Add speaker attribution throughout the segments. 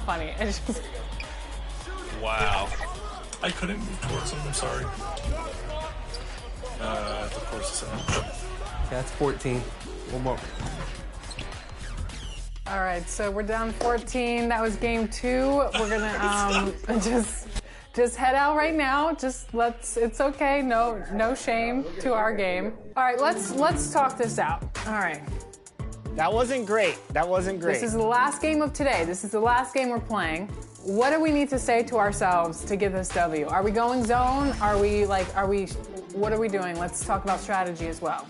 Speaker 1: funny. It's just...
Speaker 2: Wow.
Speaker 3: I couldn't move towards him, I'm sorry. Of course,
Speaker 4: That's 14. One more.
Speaker 1: All right, so we're down 14. That was game 2. We're gonna just head out right now. It's okay. No shame to our game. All right, let's talk this out. All right.
Speaker 5: That wasn't great.
Speaker 1: This is the last game of today. This is the last game we're playing. What do we need to say to ourselves to get this W? Are we going zone? What are we doing? Let's talk about strategy as well.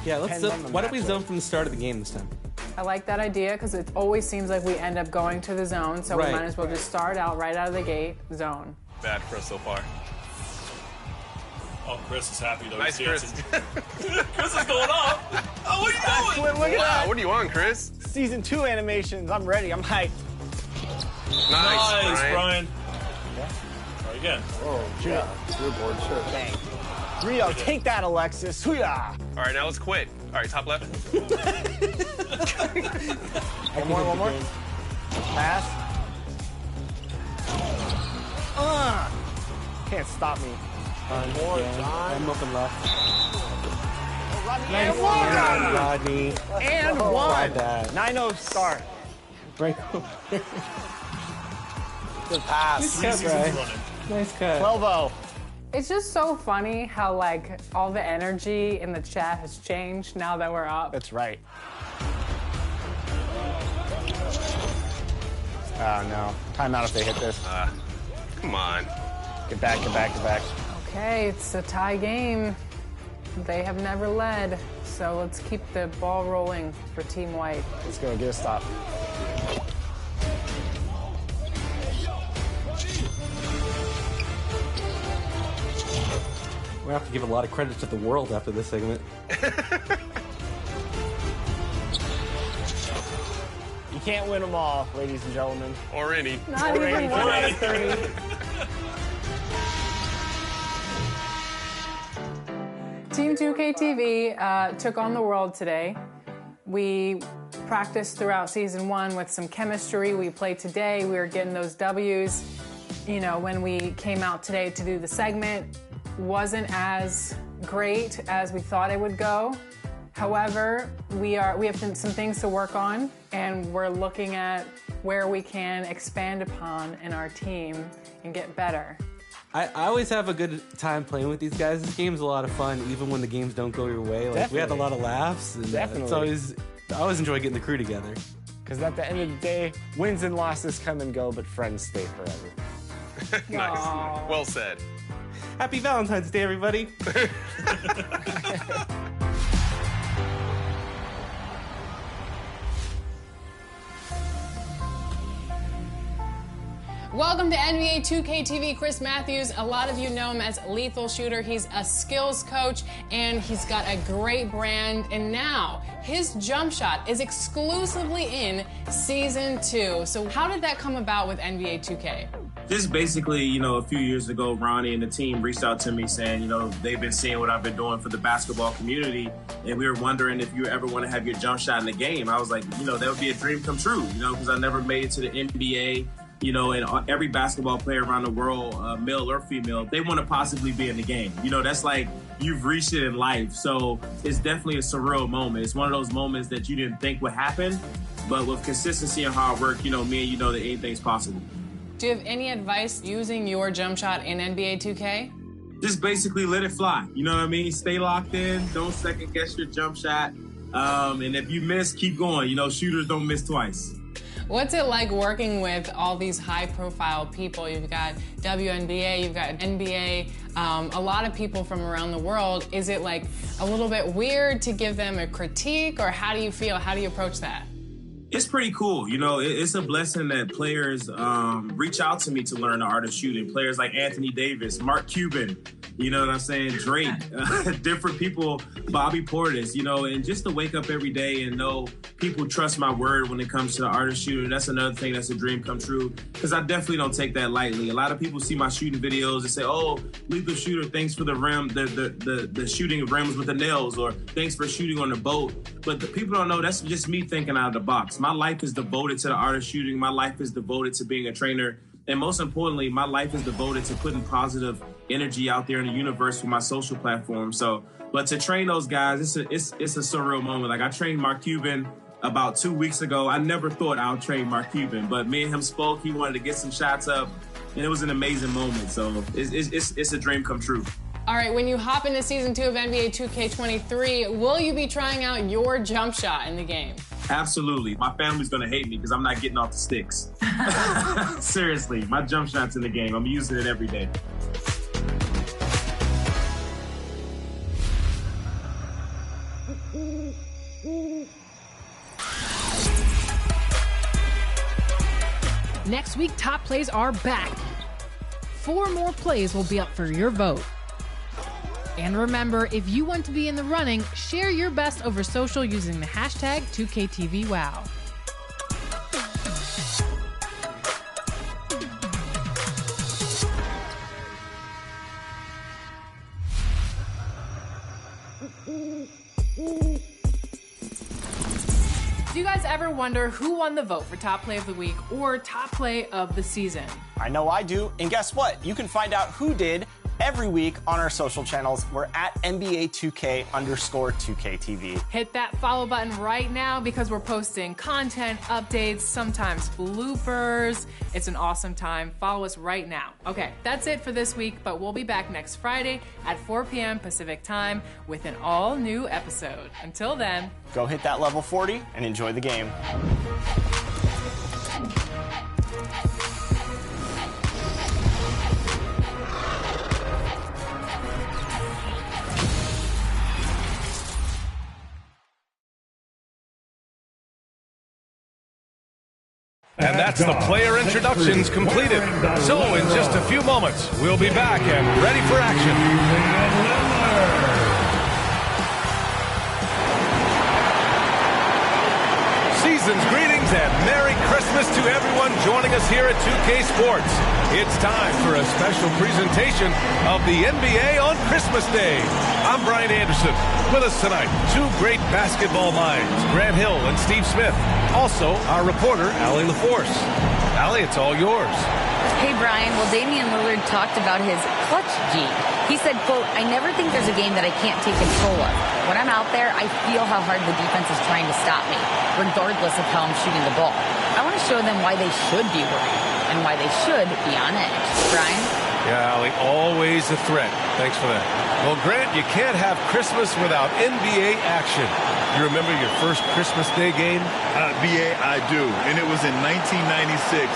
Speaker 4: Yeah, why don't we zone from the start of the game this time?
Speaker 1: I like that idea because it always seems like we end up going to the zone, so we might as well just start out right out of the gate, zone.
Speaker 2: Bad Chris so far.
Speaker 3: Oh, Chris is happy though.
Speaker 2: Nice, Chris.
Speaker 3: Chris is going off. Oh, what are you doing?
Speaker 5: Look at that.
Speaker 2: What do you want, Chris?
Speaker 5: Season 2 animations. I'm ready. I'm hyped.
Speaker 2: Nice, Brian.
Speaker 3: Yeah. Try again.
Speaker 5: Oh, yeah. You're bored, sure. Dang. Rio, take that, Alexis. Hoo-yah.
Speaker 2: All right, now let's quit. All right, top left.
Speaker 5: One more. Pass. Can't stop me.
Speaker 4: More time. I'm open left.
Speaker 5: And
Speaker 4: Rodney.
Speaker 5: And one. 9-0 start.
Speaker 4: Right.
Speaker 5: Good pass.
Speaker 4: Nice cut.
Speaker 5: 12-0.
Speaker 1: It's just so funny how like all the energy in the chat has changed now that we're up.
Speaker 5: That's right. Oh no. Timeout if they hit this.
Speaker 2: Come on.
Speaker 5: Get back.
Speaker 1: Okay, it's a tie game. They have never led, so let's keep the ball rolling for Team White.
Speaker 5: Let's go, get a stop.
Speaker 4: We have to give a lot of credit to the world after this segment.
Speaker 5: You can't win them all, ladies and gentlemen.
Speaker 2: Or any.
Speaker 1: Not even 1 out of 30. Team 2K TV took on the world today. We practiced throughout season 1 with some chemistry. We played today. We were getting those W's. You know, when we came out today to do the segment, wasn't as great as we thought it would go. However, we have some things to work on, and we're looking at where we can expand upon in our team and get better.
Speaker 4: I always have a good time playing with these guys. This game's a lot of fun, even when the games don't go your way. Like, we had a lot of laughs. And,
Speaker 5: Definitely.
Speaker 4: I always enjoy getting the crew together.
Speaker 5: Because at the end of the day, wins and losses come and go, but friends stay forever.
Speaker 2: Nice.
Speaker 1: Aww.
Speaker 2: Well said.
Speaker 4: Happy Valentine's Day, everybody.
Speaker 1: Welcome to NBA 2K TV, Chris Matthews. A lot of you know him as Lethal Shooter. He's a skills coach, and he's got a great brand. And now, his jump shot is exclusively in Season 2. So how did that come about with NBA 2K?
Speaker 6: Just basically, you know, a few years ago, Ronnie and the team reached out to me saying, you know, they've been seeing what I've been doing for the basketball community, and we were wondering if you ever want to have your jump shot in the game. I was like, you know, that would be a dream come true, you know, because I never made it to the NBA. You know, and every basketball player around the world, male or female, they want to possibly be in the game. You know, that's like you've reached it in life. So it's definitely a surreal moment. It's one of those moments that you didn't think would happen, but with consistency and hard work, you know, me and you know that anything's possible.
Speaker 1: Do you have any advice using your jump shot in NBA 2K?
Speaker 6: Just basically let it fly. You know what I mean? Stay locked in. Don't second guess your jump shot. And if you miss, keep going. You know, shooters don't miss twice.
Speaker 1: What's it like working with all these high-profile people? You've got WNBA, you've got NBA, a lot of people from around the world. Is it like a little bit weird to give them a critique, or how do you feel? How do you approach that?
Speaker 6: It's pretty cool. You know, it's a blessing that players reach out to me to learn the art of shooting. Players like Anthony Davis, Mark Cuban, You know what I'm saying? Drake, different people, Bobby Portis, you know, and just to wake up every day and know people trust my word when it comes to the artist shooter. That's another thing that's a dream come true, because I definitely don't take that lightly. A lot of people see my shooting videos and say, oh, lethal shooter, thanks for the rim, the shooting of rims with the nails, or thanks for shooting on the boat. But the people don't know that's just me thinking out of the box. My life is devoted to the artist shooting. My life is devoted to being a trainer. And most importantly, my life is devoted to putting positive energy out there in the universe with my social platform. So, but to train those guys, it's a surreal moment. Like, I trained Mark Cuban about 2 weeks ago. I never thought I would train Mark Cuban, but me and him spoke. He wanted to get some shots up, and it was an amazing moment. So it's a dream come true.
Speaker 1: All right, when you hop into Season 2 of NBA 2K23, will you be trying out your jump shot in the game?
Speaker 6: Absolutely. My family's going to hate me because I'm not getting off the sticks. Seriously, my jump shot's in the game. I'm using it every day.
Speaker 7: Next week, top plays are back. 4 more plays will be up for your vote. And remember, if you want to be in the running, share your best over social using the hashtag 2KTVWow. Do you guys ever wonder who won the vote for top play of the week or top play of the season?
Speaker 8: I know I do, and guess what? You can find out who did every week on our social channels. We're at NBA2K_2KTV.
Speaker 1: Hit that follow button right now because we're posting content, updates, sometimes bloopers. It's an awesome time. Follow us right now. Okay, that's it for this week, but we'll be back next Friday at 4 p.m. Pacific time with an all-new episode. Until then,
Speaker 8: go hit that level 40 and enjoy the game.
Speaker 9: And that's the player introductions completed. So in just a few moments, we'll be back and ready for action. Season's greetings and Merry Christmas to everyone joining us here at 2K Sports. It's time for a special presentation of the NBA on Christmas Day. I'm Brian Anderson. With us tonight, 2 great basketball minds, Grant Hill and Steve Smith. Also, our reporter, Allie LaForce. Allie, it's all yours.
Speaker 10: Hey, Brian. Well, Damian Lillard talked about his clutch gene. He said, quote, I never think there's a game that I can't take control of. When I'm out there, I feel how hard the defense is trying to stop me, regardless of how I'm shooting the ball. I want to show them why they should be worried and why they should be on edge. Brian?
Speaker 9: Yeah, Allie, always a threat. Thanks for that. Well, Grant, you can't have Christmas without NBA action. You remember your first Christmas Day game?
Speaker 11: BA, I do. And it was in 1996.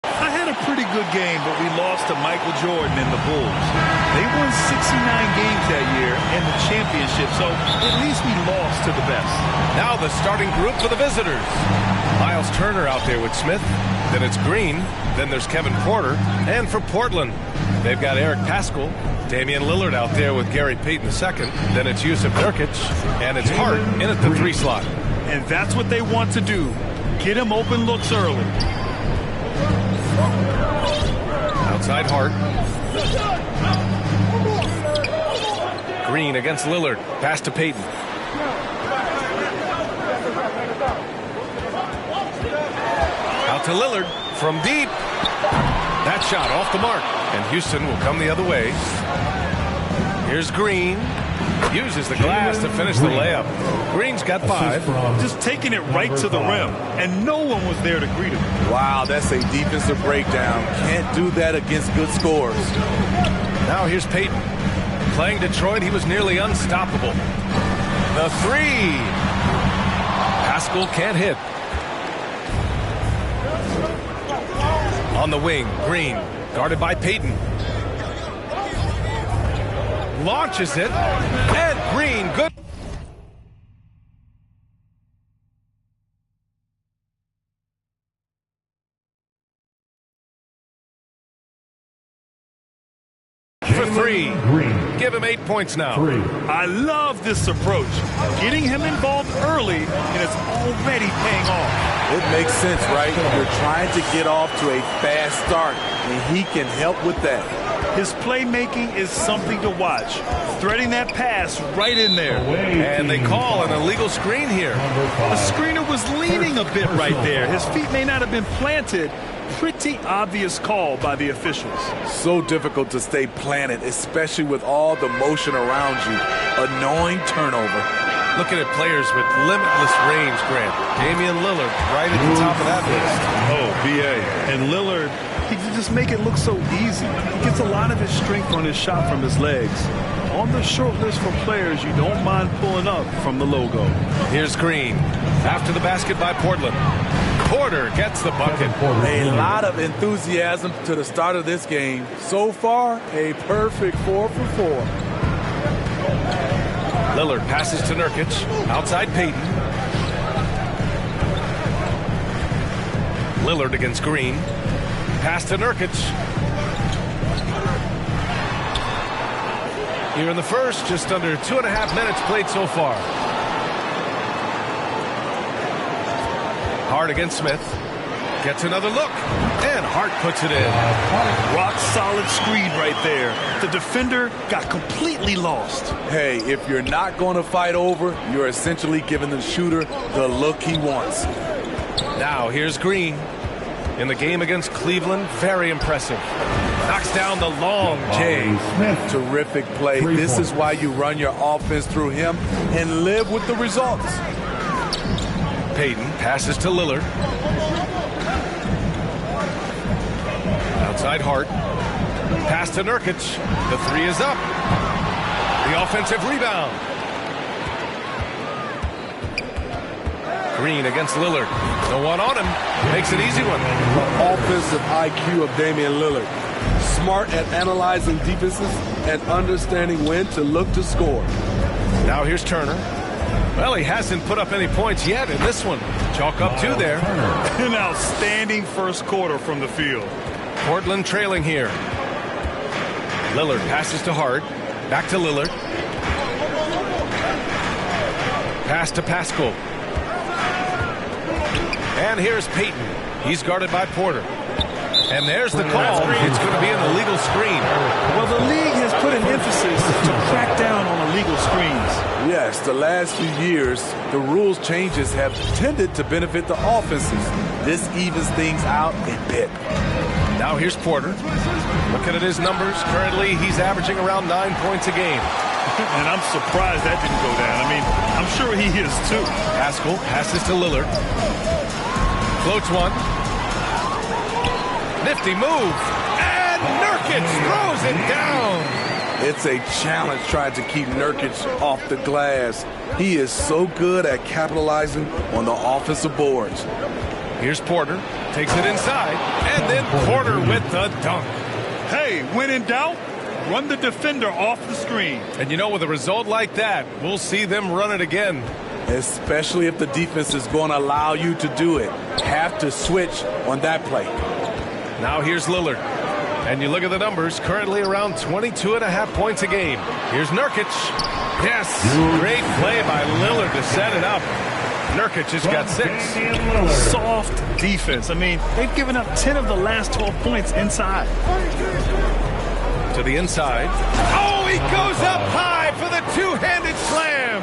Speaker 11: I had a pretty good game, but we lost to Michael Jordan and the Bulls. They won 69 games that year in the championship, so at least we lost to the best.
Speaker 9: Now the starting group for the visitors. Miles Turner out there with Smith. Then it's Green. Then there's Kevin Porter. And for Portland, they've got Eric Paschall. Damian Lillard out there with Gary Payton II. Then it's Yusuf Nurkic. And it's Hart in at the 3 slot.
Speaker 11: And that's what they want to do. Get him open looks early.
Speaker 9: Outside Hart. Green against Lillard. Pass to Payton. Out to Lillard from deep. That shot off the mark. And Houston will come the other way. Here's Green. Uses the glass to finish the layup. Green's got 5.
Speaker 11: Just taking it right to the rim, and no one was there to greet him.
Speaker 12: Wow, that's a defensive breakdown. Can't do that against good scores.
Speaker 9: Now here's Payton. Playing Detroit, he was nearly unstoppable. The 3. Paschall can't hit. On the wing, Green, guarded by Payton. Launches it, and Green, good. For 3. Give him 8 points now.
Speaker 11: I love this approach. Getting him involved early, and it's already paying off.
Speaker 12: It makes sense, right? You're trying to get off to a fast start, and he can help with that.
Speaker 11: His playmaking is something to watch. Threading that pass right in there.
Speaker 9: And they call an illegal screen here.
Speaker 11: The screener was leaning a bit right there. His feet may not have been planted. Pretty obvious call by the officials.
Speaker 12: So difficult to stay planted, especially with all the motion around you. Annoying turnover.
Speaker 9: Looking at players with limitless range, Grant. Damian Lillard right at the top of that list.
Speaker 11: Oh, B.A. And Lillard, he can just make it look so easy. He gets a lot of his strength on his shot from his legs. On the short list for players you don't mind pulling up from the logo.
Speaker 9: Here's Green. After the basket by Portland. Porter gets the bucket.
Speaker 12: A lot of enthusiasm to the start of this game. So far, a perfect 4 for 4.
Speaker 9: Lillard passes to Nurkic. Outside Payton. Lillard against Green. Pass to Nurkic. Here in the first, just under 2.5 minutes played so far. Hart against Smith. Gets another look, and Hart puts it in.
Speaker 11: Rock solid screen right there. The defender got completely lost.
Speaker 12: Hey, if you're not going to fight over, you're essentially giving the shooter the look he wants.
Speaker 9: Now here's Green. In the game against Cleveland, very impressive. Knocks down the long J.
Speaker 12: Terrific play. This is why you run your offense through him and live with the results.
Speaker 9: Payton passes to Lillard. Outside Hart. Pass to Nurkic. The three is up. The offensive rebound. Green against Lillard. No one on him. Makes an easy one.
Speaker 12: The offensive IQ of Damian Lillard. Smart at analyzing defenses and understanding when to look to score.
Speaker 9: Now here's Turner. Well, he hasn't put up any points yet in this one. Chalk up 2 there.
Speaker 11: An outstanding first quarter from the field.
Speaker 9: Portland trailing here. Lillard passes to Hart. Back to Lillard. Pass to Pascal. And here's Payton. He's guarded by Porter. And there's the call. It's going to be an illegal screen.
Speaker 11: Well, the league has put an emphasis to crack down on illegal screens.
Speaker 12: Yes, the last few years, the rules changes have tended to benefit the offenses. This evens things out a bit.
Speaker 9: Now here's Porter. Looking at his numbers, currently he's averaging around 9 points a game.
Speaker 11: And I'm surprised that didn't go down. I mean, I'm sure he is too.
Speaker 9: Pascal passes to Lillard. Floats one. Nifty move. And Nurkic throws it down.
Speaker 12: It's a challenge trying to keep Nurkic off the glass. He is so good at capitalizing on the offensive boards.
Speaker 9: Here's Porter. Takes it inside. And then Porter with the dunk.
Speaker 11: Hey, when in doubt, run the defender off the screen.
Speaker 9: And you know, with a result like that, we'll see them run it again.
Speaker 12: Especially if the defense is going to allow you to do it. Have to switch on that play.
Speaker 9: Now here's Lillard. And you look at the numbers, currently around 22.5 points a game. Here's Nurkic. Yes, great play by Lillard to set it up. Nurkic has got 6.
Speaker 11: Soft defense. I mean, they've given up 10 of the last 12 points inside.
Speaker 9: To the inside. Oh, he goes up high for the two-handed slam.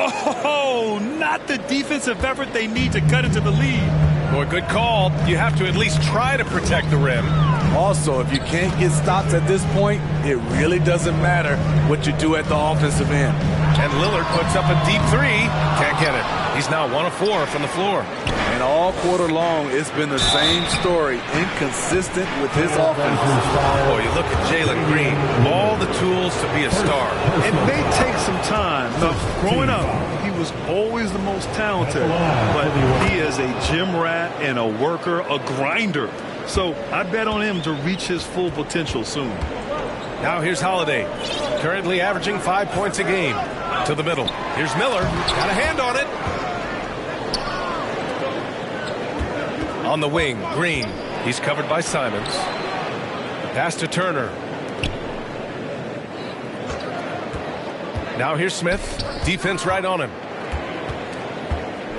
Speaker 11: Oh, not the defensive effort they need to cut into the lead.
Speaker 9: Boy, good call. You have to at least try to protect the rim.
Speaker 12: Also, if you can't get stops at this point, it really doesn't matter what you do at the offensive end.
Speaker 9: And Lillard puts up a deep 3. Can't get it. He's now 1 of 4 from the floor.
Speaker 12: And all quarter long, it's been the same story. Inconsistent with his offense.
Speaker 9: Boy, you look at Jalen Green. All the tools to be a star.
Speaker 11: It may take some time. Now, growing up, he was always the most talented. But he is a gym rat and a worker, a grinder. So I bet on him to reach his full potential soon.
Speaker 9: Now here's Holiday. Currently averaging 5 points a game. To the middle. Here's Miller. Got a hand on it. On the wing, Green. He's covered by Simons. Pass to Turner. Now here's Smith. Defense right on him.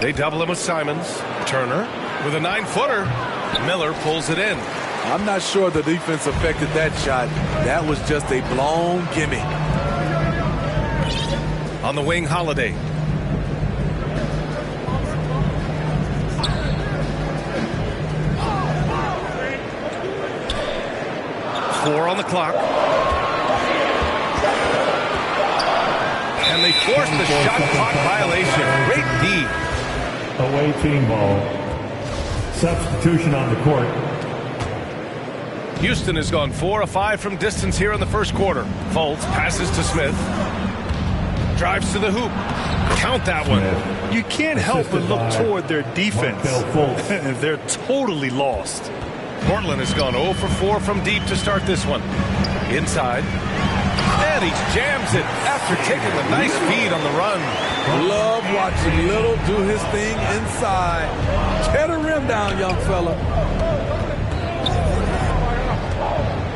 Speaker 9: They double him with Simons. Turner with a 9-footer. Miller pulls it in.
Speaker 12: I'm not sure the defense affected that shot. That was just a blown gimme.
Speaker 9: On the wing, Holiday. Four on the clock. And they force the shot clock violation. Great D.
Speaker 13: Away team ball. Substitution on the court.
Speaker 9: Houston has gone 4 of 5 from distance here in the first quarter. Fultz passes to Smith. Drives to the hoop. Count that one.
Speaker 11: You can't help but look toward their defense. They're totally lost.
Speaker 9: Portland has gone 0 for 4 from deep to start this one. Inside. And he jams it after taking a nice feed on the run.
Speaker 12: Love watching Little do his thing inside. Tear the rim down, young fella.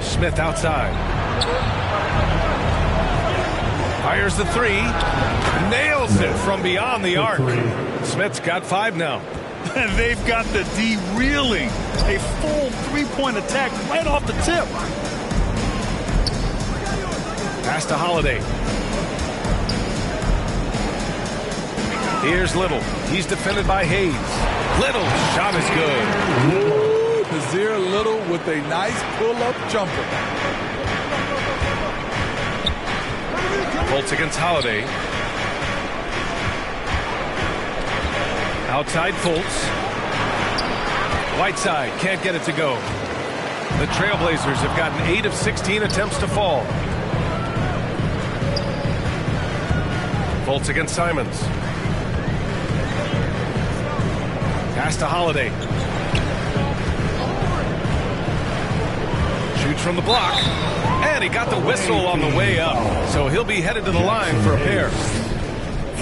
Speaker 9: Smith outside. Fires the 3. Nails it from beyond the arc. Smith's got 5 now.
Speaker 11: And they've got the D reeling. A full three-point attack right off the tip.
Speaker 9: Pass to Holiday. Here's Little. He's defended by Hayes. Little shot is good.
Speaker 12: Ooh, Nazir Little with a nice pull-up jumper.
Speaker 9: Fultz against Holiday. Outside Fultz. Whiteside can't get it to go. The Trailblazers have gotten 8 of 16 attempts to fall. Fultz against Simons. Pass to Holiday. Shoots from the block. And he got the whistle on the way up. So he'll be headed to the line for a pair.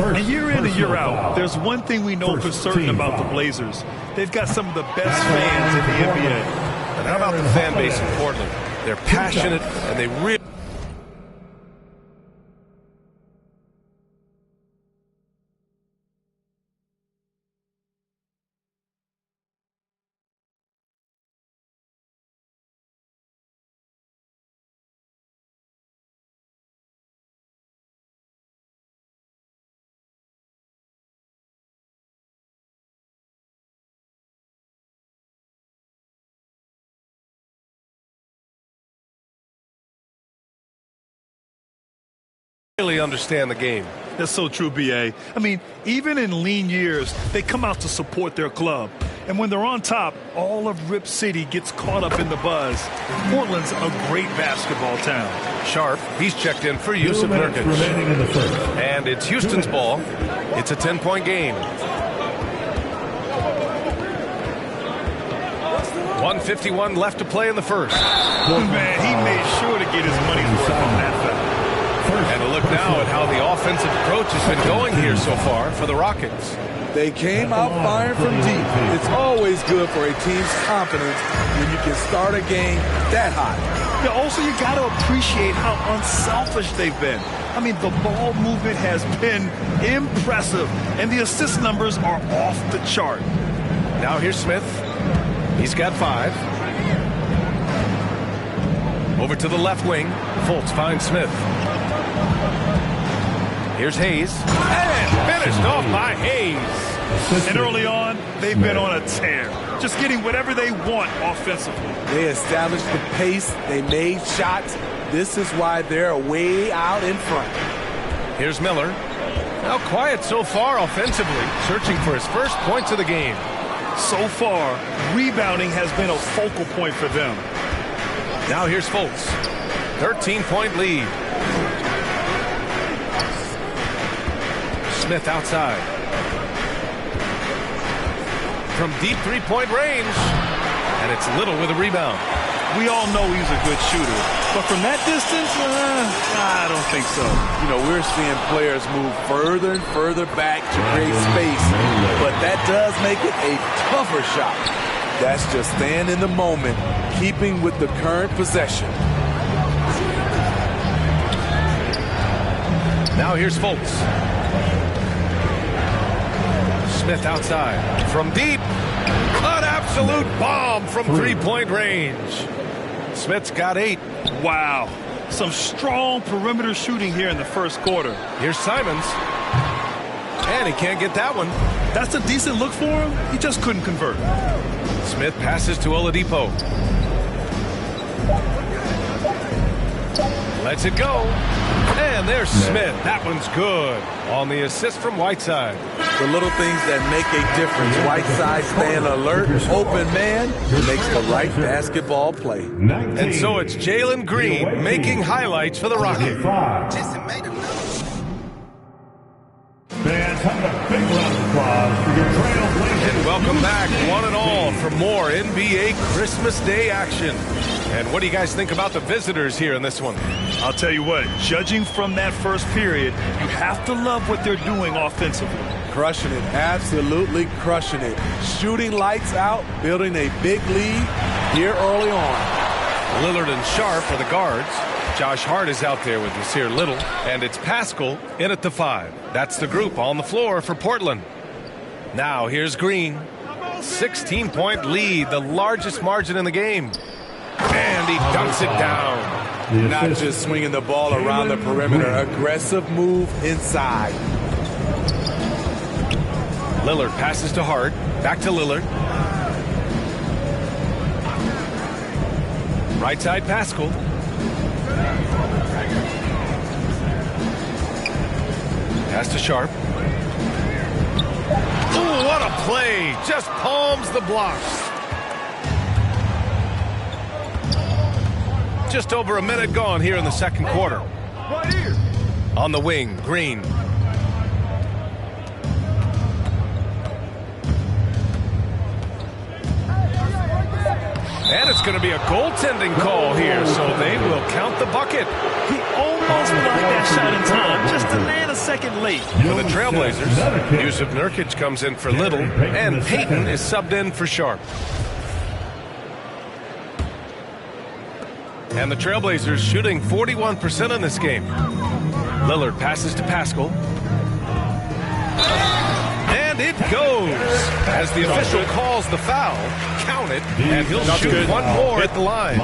Speaker 11: And year in and year out, there's one thing we know for certain about the Blazers. They've got some of the best fans in the NBA.
Speaker 9: And how about the fan base in Portland? They're passionate and they really... understand the game.
Speaker 11: That's so true, B.A. I mean, even in lean years, they come out to support their club. And when they're on top, all of Rip City gets caught up in the buzz. Portland's a great basketball town.
Speaker 9: Sharp, he's checked in for Yusuf Nurkic. And it's Houston's ball. It's a 10-point game. 1:51 left to play in the first.
Speaker 11: Man, he made sure to get his money's worth on that foul.
Speaker 9: And a look now at how the offensive approach has been going here so far for the Rockets.
Speaker 12: They came out firing from deep. It's always good for a team's confidence when you can start a game that hot.
Speaker 11: Yeah, also, you got to appreciate how unselfish they've been. I mean, the ball movement has been impressive, and the assist numbers are off the chart.
Speaker 9: Now here's Smith. He's got 5. Over to the left wing. Fultz finds Smith. Here's Hayes. And finished off by Hayes.
Speaker 11: And early on, they've been on a tear. Just getting whatever they want offensively.
Speaker 12: They established the pace. They made shots. This is why they're way out in front.
Speaker 9: Here's Miller. Now quiet so far offensively. Searching for his first points of the game.
Speaker 11: So far, rebounding has been a focal point for them.
Speaker 9: Now here's Fultz. 13-point lead. Smith outside. From deep three-point range. And it's Little with a rebound.
Speaker 11: We all know he's a good shooter. But from that distance, I don't think so.
Speaker 12: You know, we're seeing players move further and further back to create space. But that does make it a tougher shot. That's just staying in the moment, keeping with the current possession.
Speaker 9: Now here's Fultz. Smith outside. From deep. An absolute bomb from three-point range. Smith's got 8.
Speaker 11: Wow. Some strong perimeter shooting here in the first quarter.
Speaker 9: Here's Simons. And he can't get that one.
Speaker 11: That's a decent look for him. He just couldn't convert.
Speaker 9: Smith passes to Oladipo. Lets it go. And there's Smith. That one's good. On the assist from Whiteside.
Speaker 12: The little things that make a difference. Whiteside staying alert, open man, makes the right basketball play.
Speaker 9: And so it's Jalen Green making highlights for the Rockets.
Speaker 13: Fans, have a big round of applause for your Trailblazers.
Speaker 9: And welcome back, one and all, for more NBA Christmas Day action. And what do you guys think about the visitors here in this one?
Speaker 11: I'll tell you what, judging from that first period, you have to love what they're doing offensively.
Speaker 12: Crushing it, absolutely crushing it. Shooting lights out, building a big lead here early on.
Speaker 9: Lillard and Sharp are the guards. Josh Hart is out there with Nasir Little. And it's Pascal in at the 5. That's the group on the floor for Portland. Now here's Green. 16-point lead, the largest margin in the game. And he dunks it down.
Speaker 12: Not just swinging the ball around the perimeter. Aggressive move inside.
Speaker 9: Lillard passes to Hart. Back to Lillard. Right side, Pascal. Pass to Sharp. Ooh, what a play. Just palms the blocks. Just over a minute gone here in the second quarter.
Speaker 11: Right here.
Speaker 9: On the wing, Green. And it's going to be a goaltending call here, so they will count the bucket.
Speaker 11: He almost blocked that shot in time, just a nanosecond late.
Speaker 9: For the Trailblazers, Yusuf Nurkic comes in for Little, and Payton is subbed in for Sharp. And the Trailblazers shooting 41% in this game. Lillard passes to Pascal. And it goes. As the official calls the foul, count it, and he'll shoot one more at the line.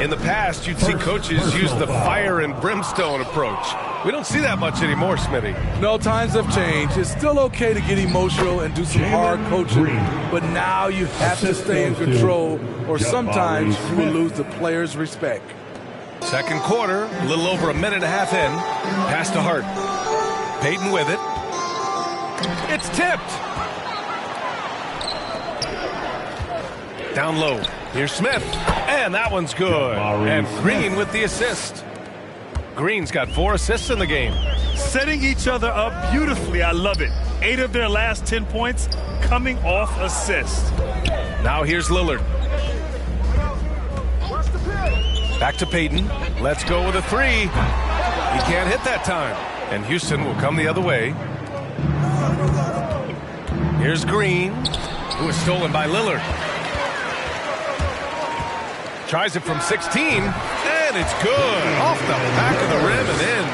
Speaker 9: In the past, you'd see coaches use the fire and brimstone approach. We don't see that much anymore, Smitty.
Speaker 12: No, times have changed. It's still okay to get emotional and do some hard coaching, but now you have to stay in control, or sometimes you will lose the players' respect.
Speaker 9: Second quarter, a little over a minute and a half in. Pass to Hart. Payton with it. It's tipped. Down low. Here's Smith. And that one's good. And Green with the assist. Green's got 4 assists in the game.
Speaker 11: Setting each other up beautifully. I love it. 8 of their last 10 points coming off assists.
Speaker 9: Now here's Lillard. Back to Payton. Let's go with a 3. He can't hit that time. And Houston will come the other way. Here's Green, who is stolen by Lillard. Tries it from 16, and it's good. Off the back of the rim and in.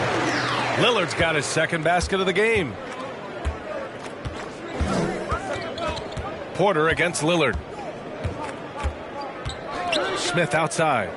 Speaker 9: Lillard's got his second basket of the game. Porter against Lillard. Smith outside.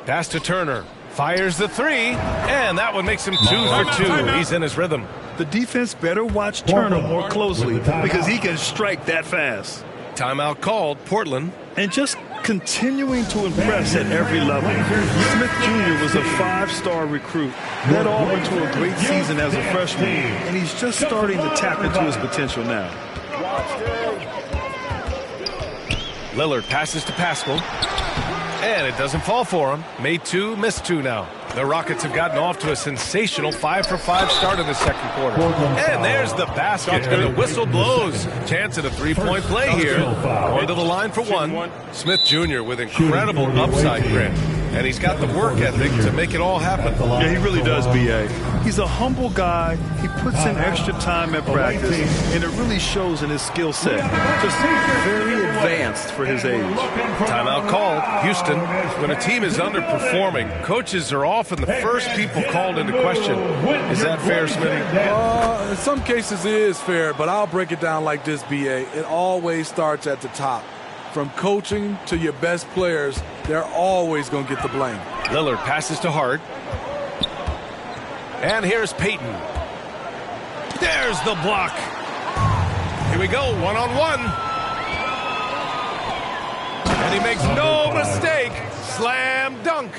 Speaker 9: Pass to Turner. Fires the 3, and that one makes him 2 for 2. He's in his rhythm.
Speaker 11: The defense better watch Turner more closely because he can strike that fast.
Speaker 9: Timeout called, Portland.
Speaker 11: And just continuing to impress at every level. Smith Jr. was a 5-star recruit, led Auburn to a great season as a freshman, and he's just starting to tap into his potential now.
Speaker 9: Lillard passes to Pascal. And it doesn't fall for him. Made 2, missed 2 now. The Rockets have gotten off to a sensational 5-for-5 start in the second quarter. And there's the basket, and the whistle blows. Chance at a 3-point play here. Going to the line for 1. Smith Jr. with incredible upside grit. And he's got the work ethic to make it all happen.
Speaker 11: Yeah, he really does, B.A. He's a humble guy. He puts in extra time at practice, and it really shows in his skill set. Just very advanced for his age.
Speaker 9: Timeout called. Houston, when a team is underperforming, coaches are often the first people called into question. Is that fair, Smitty?
Speaker 12: In some cases it is fair, but I'll break it down like this, B.A. It always starts at the top. From coaching to your best players, they're always going to get the blame.
Speaker 9: Lillard passes to Hart. And here's Payton. There's the block. Here we go, one-on-one. And he makes no mistake. Slam dunk.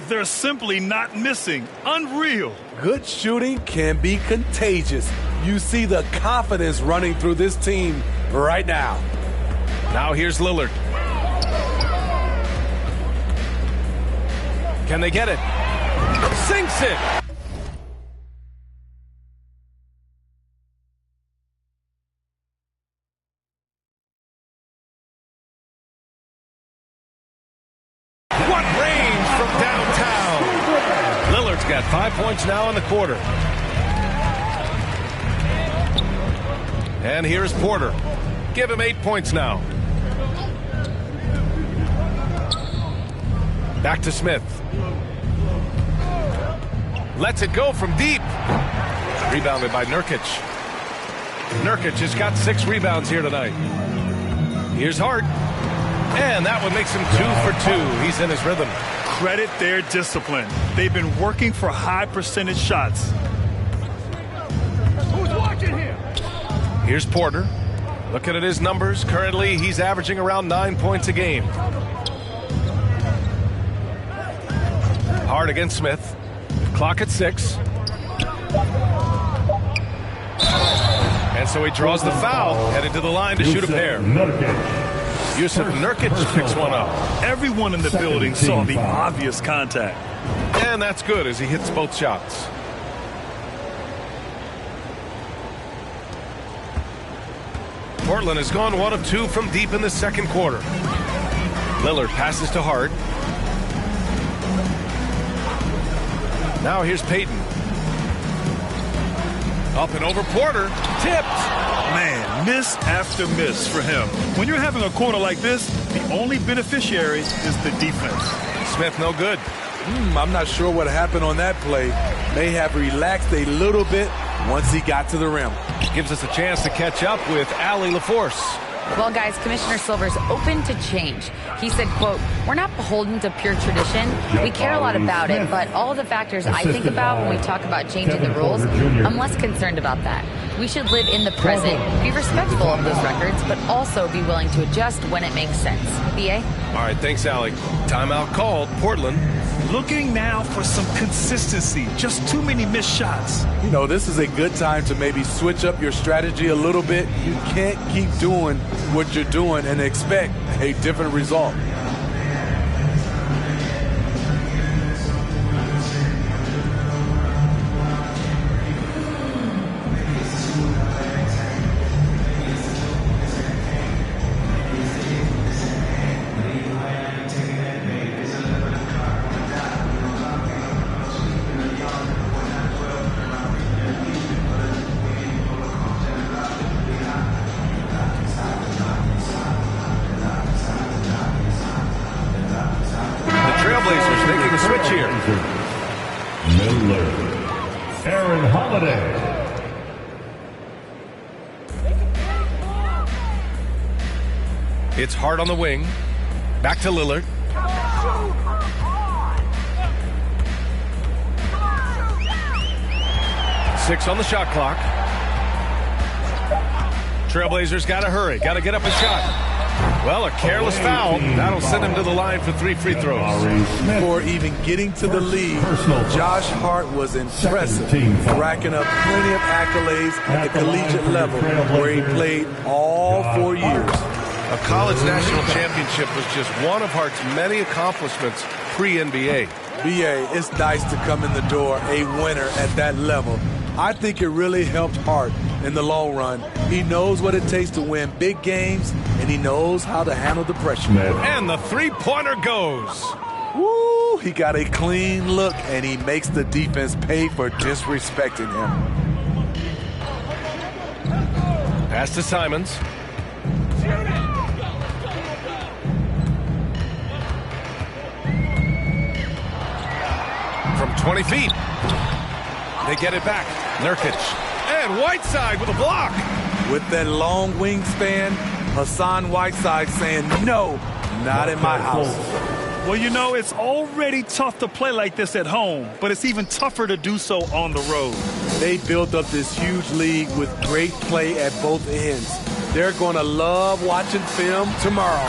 Speaker 11: They're simply not missing. Unreal.
Speaker 12: Good shooting can be contagious. You see the confidence running through this team right now.
Speaker 9: Now here's Lillard. Can they get it? Sinks it. What range from downtown. Lillard's got 5 points now in the quarter. And here's Porter. Give him 8 points now. Back to Smith. Lets it go from deep. Rebounded by Nurkic. Nurkic has got 6 rebounds here tonight. Here's Hart. And that one makes him 2 for 2. He's in his rhythm.
Speaker 11: Credit their discipline. They've been working for high percentage shots.
Speaker 9: Who's watching here? Here's Porter. Looking at his numbers. Currently, he's averaging around 9 points a game. Hart against Smith. Clock at 6. And so he draws the foul, headed to the line to shoot a pair. Yusuf Nurkic picks one up.
Speaker 11: Everyone in the building saw the obvious contact.
Speaker 9: And that's good as he hits both shots. Portland has gone 1 of 2 from deep in the second quarter. Lillard passes to Hart. Now here's Payton. Up and over Porter. Tipped.
Speaker 11: Man, miss after miss for him. When you're having a quarter like this, the only beneficiary is the defense.
Speaker 9: Smith no good.
Speaker 12: I'm not sure what happened on that play. May have relaxed a little bit once he got to the rim.
Speaker 9: Gives us a chance to catch up with Allie LaForce.
Speaker 10: Well, guys, Commissioner Silver's open to change. He said, quote, "We're not beholden to pure tradition. We care a lot about it, but all of the factors I think about when we talk about changing the rules, I'm less concerned about that. We should live in the present, be respectful of those records, but also be willing to adjust when it makes sense." BA?
Speaker 9: All right, thanks, Allie. Timeout called. Portland.
Speaker 11: Looking now for some consistency. Just too many missed shots.
Speaker 12: You know, this is a good time to maybe switch up your strategy a little bit. You can't keep doing what you're doing and expect a different result.
Speaker 9: It's Hart on the wing. Back to Lillard. Six on the shot clock. Trailblazers got to hurry. Got to get up a shot. Well, a careless foul. That'll send him to the line for 3 free throws.
Speaker 12: Before even getting to the lead, Josh Hart was impressive, racking up plenty of accolades at the collegiate level where he played all 4 years.
Speaker 9: A college national championship was just one of Hart's many accomplishments pre-NBA.
Speaker 12: BA, it's nice to come in the door a winner at that level. I think it really helped Hart in the long run. He knows what it takes to win big games, and he knows how to handle the pressure.
Speaker 9: And the three-pointer goes.
Speaker 12: Woo! He got a clean look, and he makes the defense pay for disrespecting him.
Speaker 9: Pass to Simons. From 20 feet. They get it back. Nurkic. And Whiteside with a block.
Speaker 12: With that long wingspan, Hassan Whiteside saying, "No, not in my house."
Speaker 11: Well, you know, it's already tough to play like this at home, but it's even tougher to do so on the road.
Speaker 12: They built up this huge league with great play at both ends. They're going to love watching film tomorrow.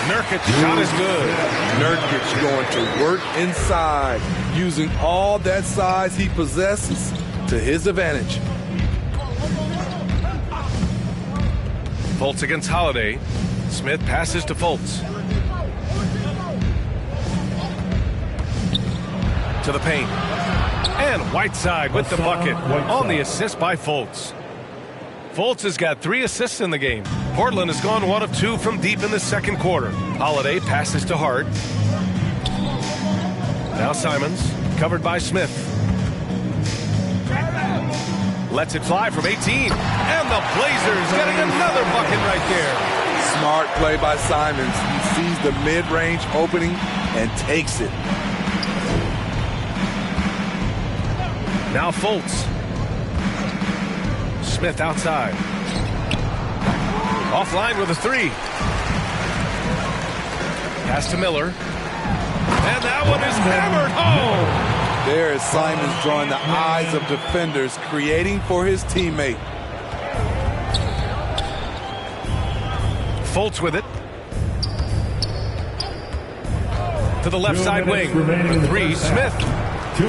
Speaker 9: Nurkic shot is good.
Speaker 12: Nurkic going to work inside, using all that size he possesses to his advantage.
Speaker 9: Fultz against Holiday. Smith passes to Fultz. To the paint. And Whiteside with the bucket on the assist by Fultz. Fultz has got 3 assists in the game. Portland has gone 1 of 2 from deep in the second quarter. Holiday passes to Hart. Now Simons, covered by Smith. Lets it fly from 18. And the Blazers getting another bucket right there.
Speaker 12: Smart play by Simons. He sees the mid-range opening and takes it.
Speaker 9: Now Fultz. Smith outside. Offline with a three. Pass to Miller. And that one is hammered home.
Speaker 12: There is Simons drawing the eyes of defenders, creating for his teammate.
Speaker 9: Fultz with it. To the left side wing. The three, Smith.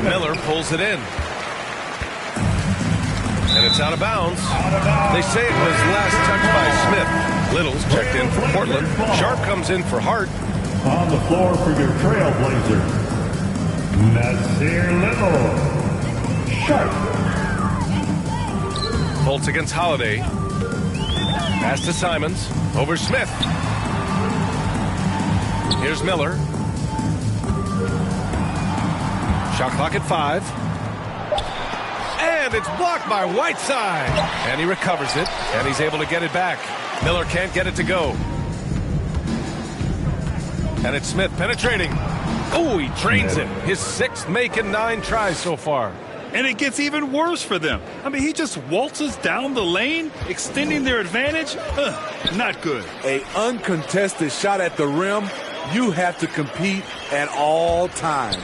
Speaker 9: Miller pulls it in. And it's out of bounds. They say it was last touched by Smith. Little's checked in for Portland. Sharp comes in for Hart.
Speaker 13: On the floor for your Trailblazer, Nasir Little. Sharp.
Speaker 9: Fultz against Holiday. Pass to Simons. Over Smith. Here's Miller. Shot clock at 5. And it's blocked by Whiteside. And he recovers it. And he's able to get it back. Miller can't get it to go. And it's Smith penetrating. Oh, he drains it. His 6th make in 9 tries so far.
Speaker 11: And it gets even worse for them. I mean, he just waltzes down the lane, extending their advantage. Not good.
Speaker 12: A uncontested shot at the rim. You have to compete at all times.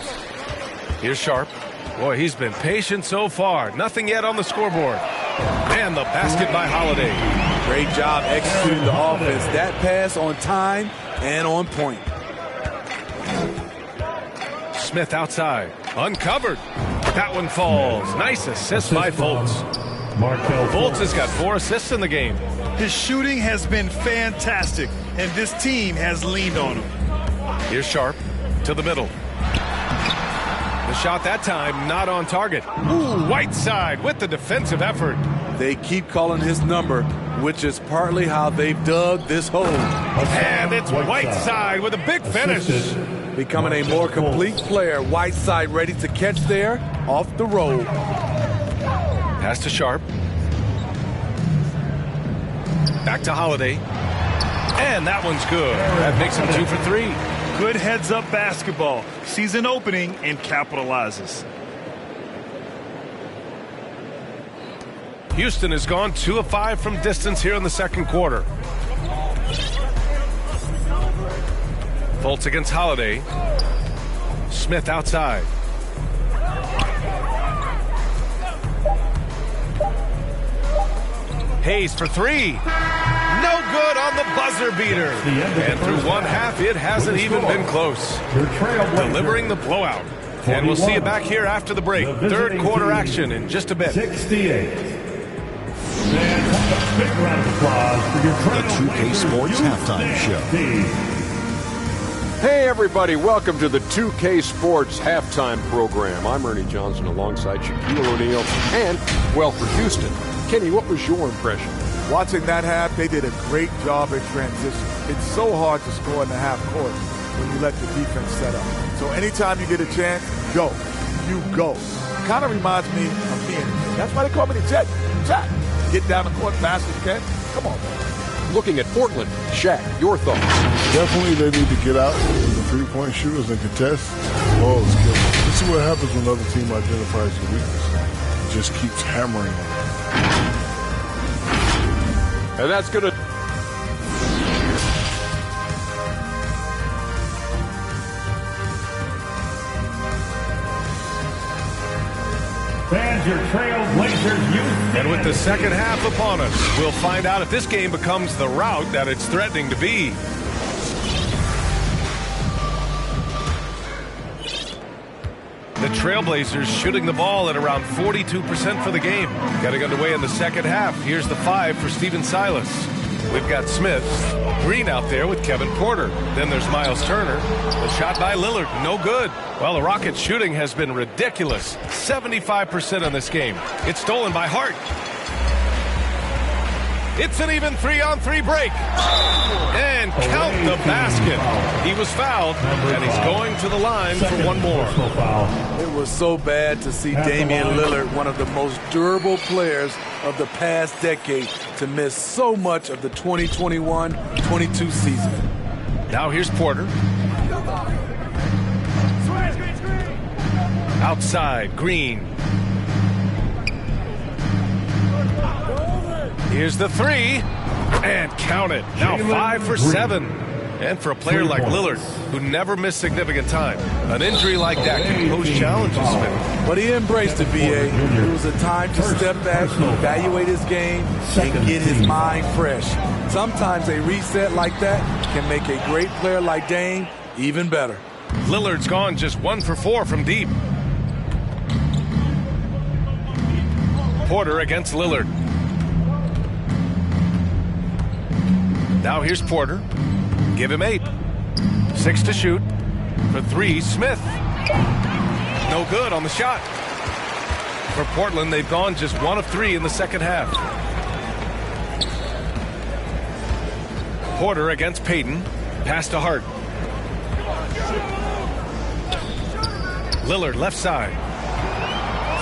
Speaker 9: Here's Sharp. Boy, he's been patient so far. Nothing yet on the scoreboard. And the basket by Holiday.
Speaker 12: Great job executing the offense. That pass on time and on point.
Speaker 9: Smith outside. Uncovered. That one falls. Nice assist by Fultz. Fultz has got 4 assists in the game.
Speaker 11: His shooting has been fantastic, and this team has leaned on him.
Speaker 9: Here's Sharp to the middle. The shot that time not on target. Ooh, Whiteside with the defensive effort.
Speaker 12: They keep calling his number, which is partly how they've dug this hole.
Speaker 9: And it's Whiteside with a big finish.
Speaker 12: Becoming a more complete player. Whiteside ready to catch there off the roll.
Speaker 9: Pass to Sharp. Back to Holiday. And that one's good. That makes him 2 for 3.
Speaker 11: Good heads-up basketball. Sees an opening and capitalizes.
Speaker 9: Houston has gone 2 of 5 from distance here in the second quarter. Fultz against Holiday. Smith outside. Hayes for 3. No good on the buzzer beater. And through one half, it hasn't even been close. Delivering the blowout. And we'll see you back here after the break. Third quarter action in just a bit.
Speaker 13: 68. Big round of applause for your
Speaker 14: The 2K Sports Halftime Show.
Speaker 15: Hey everybody, welcome to the 2K Sports Halftime Program. I'm Ernie Johnson alongside Shaquille O'Neal and, well, for Houston. Kenny, what was your impression?
Speaker 16: Watching that half, they did a great job in transition. It's so hard to score in the half court when you let the defense set up. So anytime you get a chance, go. You go. Kind of reminds me of me. That's why they call me the Jet. Jet. Get down the court fast as you can. Come on, man.
Speaker 15: Looking at Portland, Shaq, your thoughts?
Speaker 17: Definitely they need to get out to the three-point shooters and contest. Oh, it's good. This is what happens when another team identifies your weakness. It just keeps hammering on it.
Speaker 15: And that's going to...
Speaker 13: Fans, your Trailblazers,
Speaker 9: And with the second half upon us, we'll find out if this game becomes the rout that it's threatening to be. The Trailblazers shooting the ball at around 42% for the game. Getting underway in the second half. Here's the 5 for Stephen Silas. We've got Smith, Green out there with Kevin Porter. Then there's Miles Turner. The shot by Lillard, no good. Well, the Rockets' shooting has been ridiculous. 75% in this game. It's stolen by Hart. It's an even 3-on-3 break. And count the basket. He was fouled, and he's going to the line for one more.
Speaker 12: It was so bad to see Damian Lillard, one of the most durable players of the past decade, to miss so much of the 2021-22 season.
Speaker 9: Now here's Porter. Outside, Green. Here's the three. And count it. Now 5 for 7. And for a player like Lillard, who never missed significant time, an injury like that can pose challenges, Smith.
Speaker 12: But he embraced it, VA. It was a time to step back, evaluate his game, and get his mind fresh. Sometimes a reset like that can make a great player like Dame even better.
Speaker 9: Lillard's gone just 1 for 4 from deep. Porter against Lillard. Now here's Porter. Give him 8. 6 to shoot. For 3, Smith. No good on the shot. For Portland, they've gone just 1 of 3 in the second half. Porter against Payton. Pass to Hart. Lillard left side.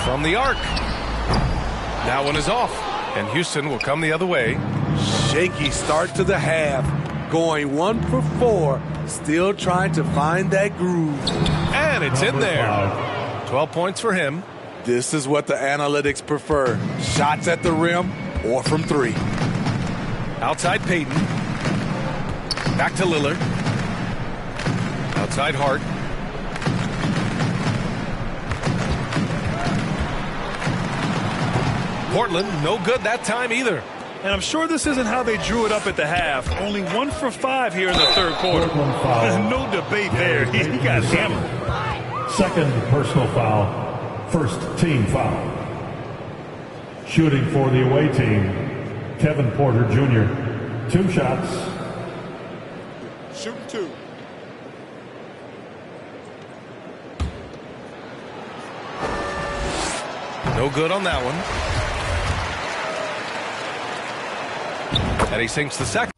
Speaker 9: From the arc. That one is off. And Houston will come the other way.
Speaker 12: Shaky start to the half. Going 1 for 4. Still trying to find that groove.
Speaker 9: And it's in there. 12 points for him.
Speaker 12: This is what the analytics prefer. Shots at the rim or from 3.
Speaker 9: Outside Payton. Back to Lillard. Outside Hart. Portland, no good that time either.
Speaker 11: And I'm sure this isn't how they drew it up at the half. Only 1 for 5 here in the third quarter. No debate there. He got hammered.
Speaker 13: Second personal foul. First team foul. Shooting for the away team, Kevin Porter Jr. 2 shots.
Speaker 16: Shoot 2.
Speaker 9: No good on that one. And he sinks the second.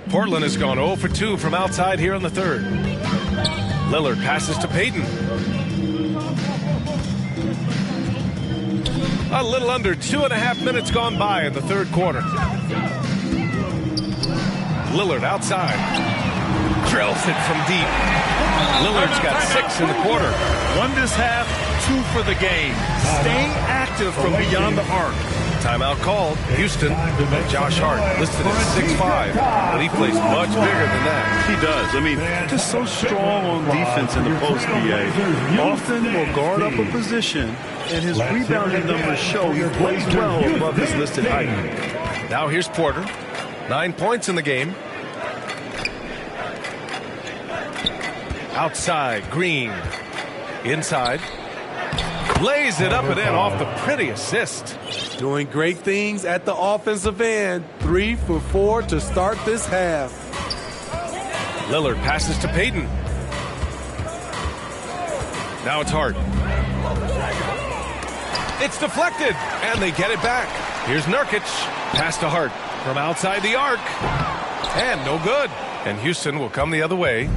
Speaker 9: Portland has gone 0 for 2 from outside here in the third. Lillard passes to Payton. A little under 2.5 minutes gone by in the third quarter. Lillard outside. Drills it from deep. Lillard's got 6 in the quarter.
Speaker 11: 1 this half, 2 for the game. Staying active from beyond the arc.
Speaker 9: Timeout called. Houston. Josh Hart listed at 6'5", but he plays much bigger than that.
Speaker 11: He does. I mean, just so strong on defense in the post, BA. Often will guard up a position, and his rebounding numbers show he plays well above his listed height.
Speaker 9: Now here's Porter. 9 points in the game. Outside, Green. Inside. Lays it up and in off the pretty assist.
Speaker 12: Doing great things at the offensive end. 3 for 4 to start this half.
Speaker 9: Lillard passes to Payton. Now it's Hart. It's deflected, and they get it back. Here's Nurkic. Pass to Hart from outside the arc. And no good. And Houston will come the other way.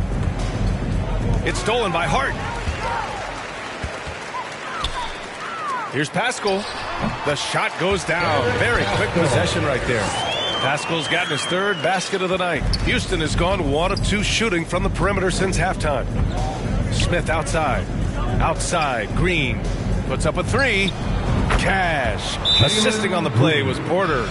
Speaker 9: It's stolen by Hart. Here's Pascal. The shot goes down. Very quick possession right there. Pascal's gotten his 3rd basket of the night. Houston has gone 1 of 2 shooting from the perimeter since halftime. Smith outside. Outside. Green puts up a 3. Cash. Assisting on the play was Porter.